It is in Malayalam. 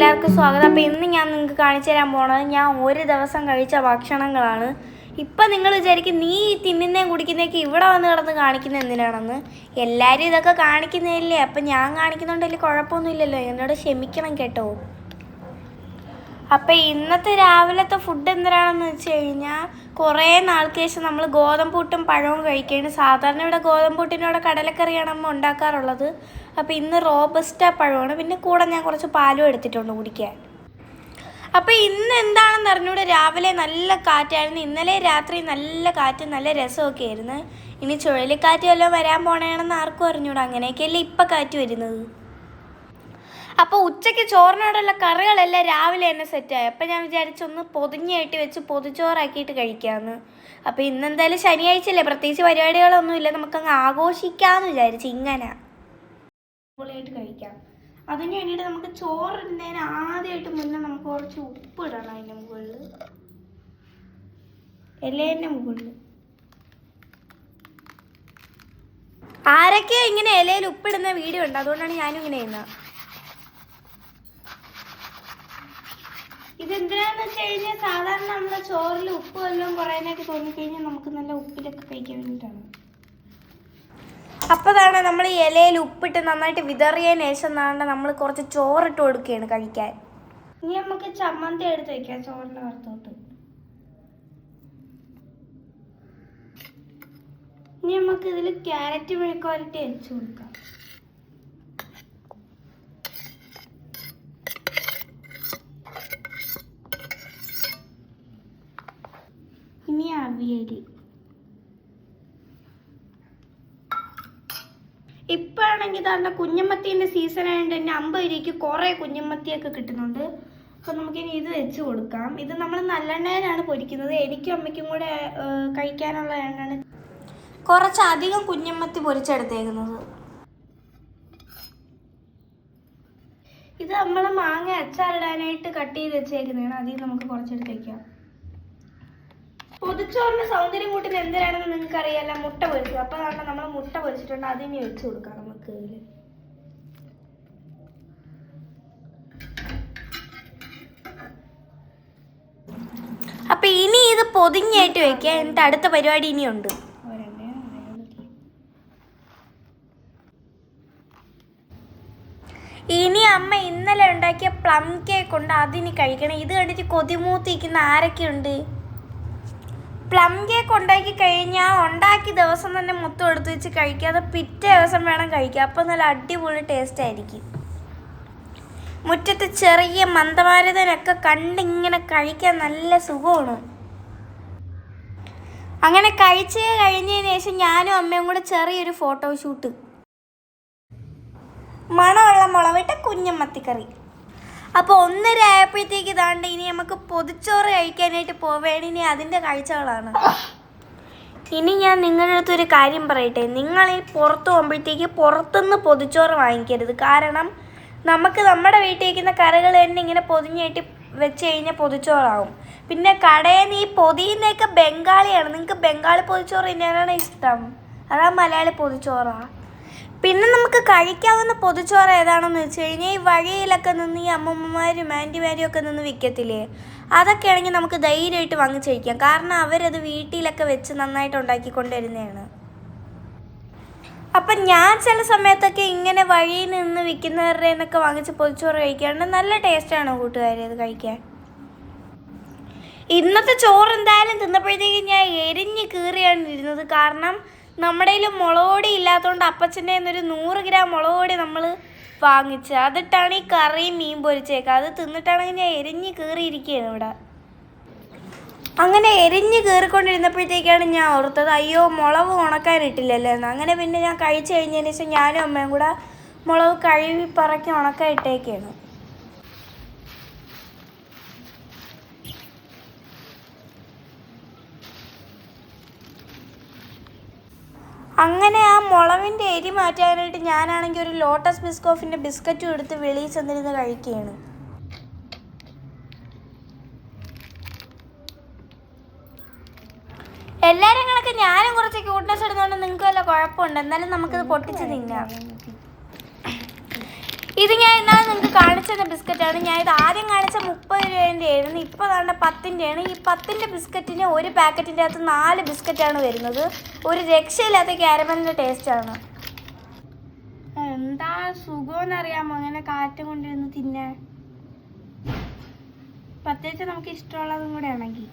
എല്ലാവർക്കും സ്വാഗതം. അപ്പോൾ ഇന്ന് ഞാൻ നിങ്ങൾക്ക് കാണിച്ചു തരാൻ പോണത് ഞാൻ ഒരു ദിവസം കഴിച്ച ഭക്ഷണങ്ങളാണ്. ഇപ്പം നിങ്ങൾ വിചാരിക്കും നീ തിന്നുന്നേയും കുടിക്കുന്നതൊക്കെ ഇവിടെ വന്ന് കിടന്ന് കാണിക്കുന്നത് എന്തിനാണെന്ന്. എല്ലാവരും ഇതൊക്കെ കാണിക്കുന്നതല്ലേ, അപ്പം ഞാൻ കാണിക്കുന്നുണ്ടെങ്കിൽ കുഴപ്പമൊന്നുമില്ലല്ലോ, എന്നോട് ക്ഷമിക്കണം കേട്ടോ. അപ്പം ഇന്നത്തെ രാവിലത്തെ ഫുഡ് എന്തിനാണെന്ന് വെച്ച് കഴിഞ്ഞാൽ കുറേ നാൾക്ക് ശേഷം നമ്മൾ ഗോതമ്പൂട്ടും പഴവും കഴിക്കുകയാണ്. സാധാരണ ഇവിടെ ഗോതമ്പൂട്ടിനോടെ കടലക്കറിയാണ് അമ്മ ഉണ്ടാക്കാറുള്ളത്. അപ്പോൾ ഇന്ന് റോബസ്റ്റ പഴമാണ്, പിന്നെ കൂടെ ഞാൻ കുറച്ച് പാലും എടുത്തിട്ടുണ്ട് കുടിക്കാൻ. അപ്പോൾ ഇന്ന് എന്താണെന്ന് അറിഞ്ഞൂടെ, രാവിലെ നല്ല കാറ്റായിരുന്നു. ഇന്നലെ രാത്രി നല്ല കാറ്റ്, നല്ല രസമൊക്കെ ആയിരുന്നു. ഇനി ചുഴലിക്കാറ്റ് വല്ലതും വരാൻ പോണേണെന്ന് ആർക്കും അറിഞ്ഞൂടാ. അങ്ങനെയൊക്കെയല്ലേ ഇപ്പം കാറ്റ് വരുന്നത്. അപ്പോൾ ഉച്ചയ്ക്ക് ചോറിനോടുള്ള കറികളെല്ലാം രാവിലെ തന്നെ സെറ്റായി. അപ്പോൾ ഞാൻ വിചാരിച്ചൊന്ന് പൊതിഞ്ഞായിട്ട് വെച്ച് പൊതിച്ചോറാക്കിയിട്ട് കഴിക്കാമെന്ന്. അപ്പോൾ ഇന്നെന്തായാലും ശനിയാഴ്ചയല്ലേ, പ്രത്യേകിച്ച് പരിപാടികളൊന്നുമില്ല, നമുക്കങ്ങ് ആഘോഷിക്കാമെന്ന് വിചാരിച്ചു. ഇങ്ങനെ പൊളിയായിട്ട് കഴിക്കാം. അതിന് വേണ്ടിയിട്ട് നമുക്ക് ചോറിടുന്നതിന് ആദ്യമായിട്ട് മുന്നേ നമുക്ക് കുറച്ച് ഉപ്പ് ഇടണം. അതിൻ്റെ മുകളിൽ, ഇലേൻ്റെ മുകളിൽ. ആരൊക്കെയോ ഇങ്ങനെ ഇലയിൽ ഉപ്പിടുന്ന വീഡിയോ ഉണ്ട്, അതുകൊണ്ടാണ് ഞാനും ഇങ്ങനെ ചെയ്യുന്നത്. ഇതെന്തിനാന്ന് വെച്ച് കഴിഞ്ഞാൽ സാധാരണ നമ്മുടെ ചോറിൽ ഉപ്പ് വല്ലതും കുറയാനൊക്കെ തോന്നിക്കഴിഞ്ഞാൽ നമുക്ക് നല്ല ഉപ്പിലൊക്കെ കഴിക്കാൻ വേണ്ടിയിട്ടാണ്. അപ്പോൾ അതാണ് നമ്മൾ ഈ ഇലയിൽ ഉപ്പിട്ട് നന്നായിട്ട് വിതറിയതിന് ശേഷം നമ്മൾ കുറച്ച് ചോറിട്ട് കൊടുക്കുകയാണ് കഴിക്കാൻ. ഇനി നമുക്ക് ചമ്മന്തി എടുത്ത് വയ്ക്കാം ചോറിൻ്റെ വറുത്തോട്ട്. ഇനി നമുക്ക് ഇതിൽ ക്യാരറ്റ് മെഴുക്കുവരട്ടി വെച്ച് കൊടുക്കാം. ഇനി അവിയല്. ഇപ്പോഴാണെങ്കിൽ തന്നെ കുഞ്ഞമ്മത്തീൻ്റെ സീസൺ ആയതുകൊണ്ട് തന്നെ 50 രൂപയ്ക്ക് കുറേ കുഞ്ഞമ്മത്തിയൊക്കെ കിട്ടുന്നുണ്ട്. അപ്പോൾ നമുക്കിനി ഇത് വെച്ച് കൊടുക്കാം. ഇത് നമ്മൾ നല്ലെണ്ണയിലാണ് പൊരിക്കുന്നത്. എനിക്കും അമ്മയ്ക്കും കൂടെ കഴിക്കാനുള്ള എണ്ണയാണ് കുറച്ചധികം കുഞ്ഞമ്മത്തി പൊരിച്ചെടുത്തേക്കുന്നത്. ഇത് നമ്മൾ മാങ്ങ അച്ചാറിടാനായിട്ട് കട്ട് ചെയ്ത് വെച്ചേക്കുന്നതാണ്. അതിൽ നമുക്ക് കുറച്ചെടുത്ത് വയ്ക്കാം. പൊതിച്ചോറിന് സൗന്ദര്യം കൂട്ടുന്നത് എന്തിനാണെന്ന് നിങ്ങൾക്ക് അറിയാമല്ലോ, മുട്ട പൊരിച്ചത്. അപ്പോൾ അതാണ് നമ്മൾ മുട്ട പൊരിച്ചിട്ടുണ്ട്, അതിന് വെച്ച് കൊടുക്കാം നമുക്ക് ഇതിൽ. അപ്പം ഇനി ഇത് പൊതിഞ്ഞായിട്ട് വയ്ക്കുക. എന്നിട്ട് അടുത്ത പരിപാടി ഇനിയുണ്ട്. ഇനി അമ്മ ഇന്നലെ ഉണ്ടാക്കിയ പ്ലം കേക്ക് ഉണ്ട്, അതിനി കഴിക്കണം. ഇത് കണ്ടിട്ട് കൊതിമൂത്തിരിക്കുന്ന ആരൊക്കെയുണ്ട്? പ്ലം കേക്ക് ഉണ്ടാക്കി കഴിഞ്ഞാൽ ഉണ്ടാക്കിയ ദിവസം തന്നെ മൊത്തം എടുത്ത് വെച്ച് കഴിക്കാതെ പിറ്റേ ദിവസം വേണം കഴിക്കുക. അപ്പോൾ നല്ല അടിപൊളി ടേസ്റ്റ് ആയിരിക്കും. മുറ്റത്ത് ചെറിയ മന്ദമാരുതനൊക്കെ കണ്ടിങ്ങനെ കഴിക്കാൻ നല്ല സുഖമാണ്. അങ്ങനെ കഴിച്ച് കഴിഞ്ഞതിന് ശേഷം ഞാനും അമ്മയും കൂടെ ചെറിയൊരു ഫോട്ടോഷൂട്ട്. മണമുള്ള മുളവിട്ട കുഞ്ഞമ്മത്തിക്കറി. അപ്പോൾ 1:30 ആയപ്പോഴത്തേക്ക് ഇതാണ്ട് ഇനി നമുക്ക് പൊതിച്ചോറ് കഴിക്കാനായിട്ട് പോവുകയാണ്. ഇനി അതിൻ്റെ കാഴ്ചകളാണ്. ഇനി ഞാൻ നിങ്ങളുടെ അടുത്തൊരു കാര്യം പറയട്ടെ, നിങ്ങൾ ഈ പുറത്ത് പോകുമ്പോഴത്തേക്ക് പുറത്തുനിന്ന് പൊതിച്ചോറ് വാങ്ങിക്കരുത്. കാരണം നമുക്ക് നമ്മുടെ വീട്ടിൽ വയ്ക്കുന്ന കറികൾ തന്നെ ഇങ്ങനെ പൊതിഞ്ഞായിട്ട് വെച്ച് കഴിഞ്ഞാൽ പൊതിച്ചോറാവും. പിന്നെ കടയിൽ നിന്ന് ഈ പൊതിയുന്നതൊക്കെ ബംഗാളിയാണ്. നിങ്ങൾക്ക് ബംഗാളി പൊതിച്ചോറ് തന്നെയാണ് ഇഷ്ടം, അതാ മലയാളി പൊതിച്ചോറാണ്. പിന്നെ നമുക്ക് കഴിക്കാവുന്ന പൊതിച്ചോറ് ഏതാണെന്ന് വെച്ച് കഴിഞ്ഞാൽ ഈ വഴിയിലൊക്കെ നിന്ന് ഈ അമ്മമ്മമാരും ആൻറ്റിമാരും ഒക്കെ നിന്ന് വിൽക്കത്തില്ലേ, അതൊക്കെ ആണെങ്കിൽ നമുക്ക് ധൈര്യമായിട്ട് വാങ്ങിച്ച് കഴിക്കാം. കാരണം അവരത് വീട്ടിലൊക്കെ വെച്ച് നന്നായിട്ട് ഉണ്ടാക്കിക്കൊണ്ടുവരുന്നതാണ്. അപ്പം ഞാൻ ചില സമയത്തൊക്കെ ഇങ്ങനെ വഴിയിൽ നിന്ന് വിൽക്കുന്നവരുടെ നിന്നൊക്കെ വാങ്ങിച്ച് പൊതിച്ചോറ് കഴിക്കാറുണ്ട്. നല്ല ടേസ്റ്റാണ് കൂട്ടുകാരെ അത് കഴിക്കാൻ. ഇന്നത്തെ ചോറ് എന്തായാലും തിന്നപ്പോഴത്തേക്ക് ഞാൻ എരിഞ്ഞ് കീറിയാണ് ഇരുന്നത്. കാരണം നമ്മുടെ കയ്യിൽ മുളക് പൊടി ഇല്ലാത്തതുകൊണ്ട് അപ്പച്ചൻ്റെ ഒരു 100 ഗ്രാം മുളക് പൊടി നമ്മൾ വാങ്ങിച്ച് അതിട്ടാണ് ഈ കറിയും മീൻ പൊരിച്ചേക്കുക. അത് തിന്നിട്ടാണെങ്കിൽ ഞാൻ എരിഞ്ഞ് കീറിയിരിക്കുകയാണ് ഇവിടെ. അങ്ങനെ എരിഞ്ഞ് കീറിക്കൊണ്ടിരുന്നപ്പോഴത്തേക്കാണ് ഞാൻ ഓർത്തത്, അയ്യോ മുളക് ഉണക്കാനിട്ടില്ലല്ലോ എന്ന്. അങ്ങനെ പിന്നെ ഞാൻ കഴിച്ച് കഴിഞ്ഞതിന് ശേഷം ഞാനും അമ്മയും കൂടെ മുളക് കഴുകി പറക്കി ഉണക്കാൻ ഇട്ടേക്കാണ്. അങ്ങനെ ആ മുളവിൻ്റെ എരി മാറ്റാനായിട്ട് ഞാനാണെങ്കിൽ ഒരു ലോട്ടസ് ബിസ്കോഫിൻ്റെ ബിസ്ക്കറ്റും എടുത്ത് വെളിയിൽ ചെന്നിരുന്ന് കഴിക്കുകയാണ്. എല്ലാവരും കണക്ക് ഞാനും കുറച്ച് ക്യൂട്ട്നെസ് ഇടുന്നതുകൊണ്ട് നിങ്ങൾക്ക് വല്ല കുഴപ്പമുണ്ട്. എന്നാലും നമുക്കിത് പൊട്ടിച്ച് തിന്നാം. ഇത് ഞാൻ ഇന്നാണ് നിങ്ങൾക്ക് കാണിച്ചത് ബിസ്ക്കറ്റാണ്. ഞാൻ ഇത് ആദ്യം കാണിച്ച 30 രൂപേൻ്റെ ആയിരുന്നു. ഇപ്പോൾ വേണ്ട 10-ൻ്റെയാണ്. ഈ 10-ൻ്റെ ബിസ്ക്കറ്റിന് ഒരു പാക്കറ്റിൻ്റെ അകത്ത് 4 ബിസ്ക്കറ്റാണ് വരുന്നത്. ഒരു രക്ഷയില്ലാത്ത ക്യാരമലിൻ്റെ ടേസ്റ്റാണ്. എന്താ സുഖമെന്നറിയാമോ അങ്ങനെ കാറ്റും കൊണ്ടിരുന്ന് തിന്നാൻ. പ്രത്യേകിച്ച് നമുക്ക് ഇഷ്ടമുള്ളതും കൂടെ ആണെങ്കിൽ.